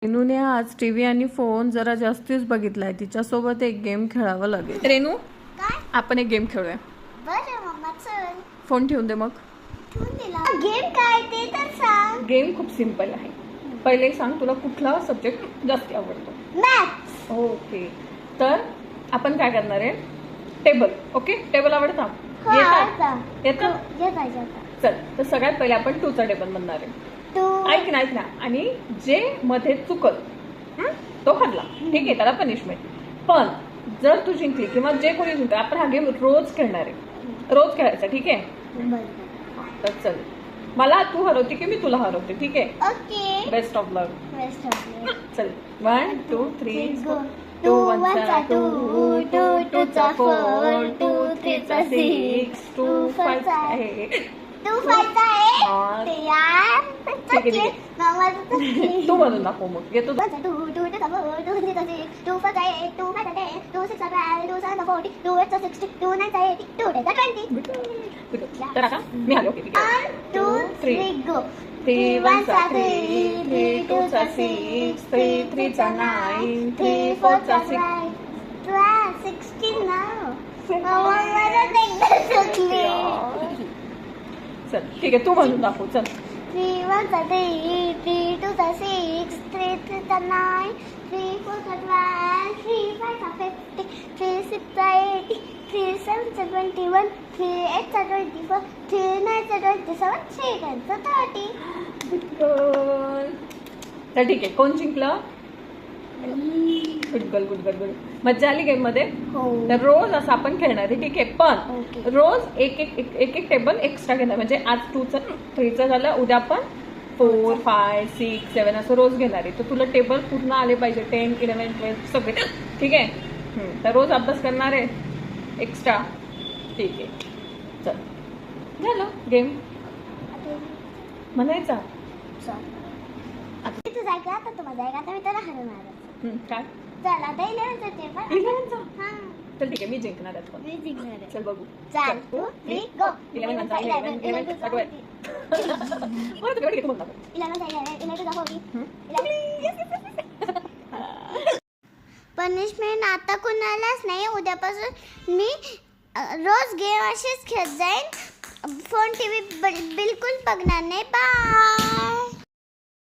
रेनूने आज टीव्ही आणि फोन जरा जास्तीच बघितलाय. तिच्यासोबत एक गेम खेळावा लागेल. रेनू, काय? आपण एक गेम खेळूया. बरं मम्मा, चल. फोन ठेवून दे. मग ठेवून दिला. गेम काय ते तर सांग. गेम खूप सिंपल आहे. पहिले सांग, तुला कुठला सब्जेक्ट जास्त आवडतो? मॅथ्स. ओके, तर आपण काय करणार आहे? टेबल. ओके, टेबल आवडता? हो, येतात? आवडतं. येतात. चल, तर सगळ्यात पहिले आपण टूचा टेबल बनणार आहे. ऐक ना, आणि जे मध्ये चुकल तो हरला. ठीक आहे, त्याला पनिशमेंट. पण जर तू जिंकली किंवा जे कोणी जिंकलं, आपण हा गेम रोज खेळणार आहे. रोज खेळायचा. ठीक आहे? तर चल, मला तू हरवते की मी तुला हरवते. ठीक आहे? Okay. Best of luck. Best of luck. चल, 1 2 3 गो. 2 1 चा 2 2 2 चा 4 2 3 चा 6 2 5 चा 8 तू फायदा आहे हा. ते यार. ठीक आहे. मामा तू बनवून दाखव. मग येतो. तर आता मी आलो. ओके, ठीक आहे. 1 2 3 गो. 3 1 चा 3 3 2 चा 6 3 3 चा 9 3 4 चा 6 16 now. मामा मला एकदा चुकली. चल, ठीक आहे, तू बनवून दाखव. चल. 3 1 चा 3 3 2 चा 6 3 3 चा 9 3 4 चा 12 3 5 चा 50 3 6 चा 80 3 7 चा 21 3 8 चा 24 3 9 चा 27 3 10 चा 30. तर ठीक आहे, कोण जिंकलं? गुड. मज्जा आली गेम मध्ये. हो. तर रोज असं आपण खेळणार आहे. ठीक आहे, पण ओके. रोज एक टेबल एक्स्ट्रा घेणार. म्हणजे आज 2चं 3चं झालं, उद्या आपण 4 5 6 7 असं रोज घेणार आहे. तर तुला टेबल पूर्ण आले पाहिजे. 10 11 12 सगळे. ठीक आहे? तर रोज अभ्यास करणार आहे एक्स्ट्रा. ठीक आहे, चल, झालं गेम. म्हणायचा तू जायगा आता, तू माझा आता मी त्याला हरवणार. काय? चल आता 11चा टेबल. 11चा? हां, चल ठीक आहे, मी जिंकणार आहे पण. मी जिंकणार आहे. चल बघू. चल 2 3 गो. 11 चा 11 11 चा 12. हो, तुला किती म्हणतात? 11 चा 11 चा 40. पनिशमेंट आता कुणालाच नाही. उद्यापासून मी रोज गेम असेच खेळत जाईन. फोन टीव्ही बिलकुल बघणार नाही. बाय.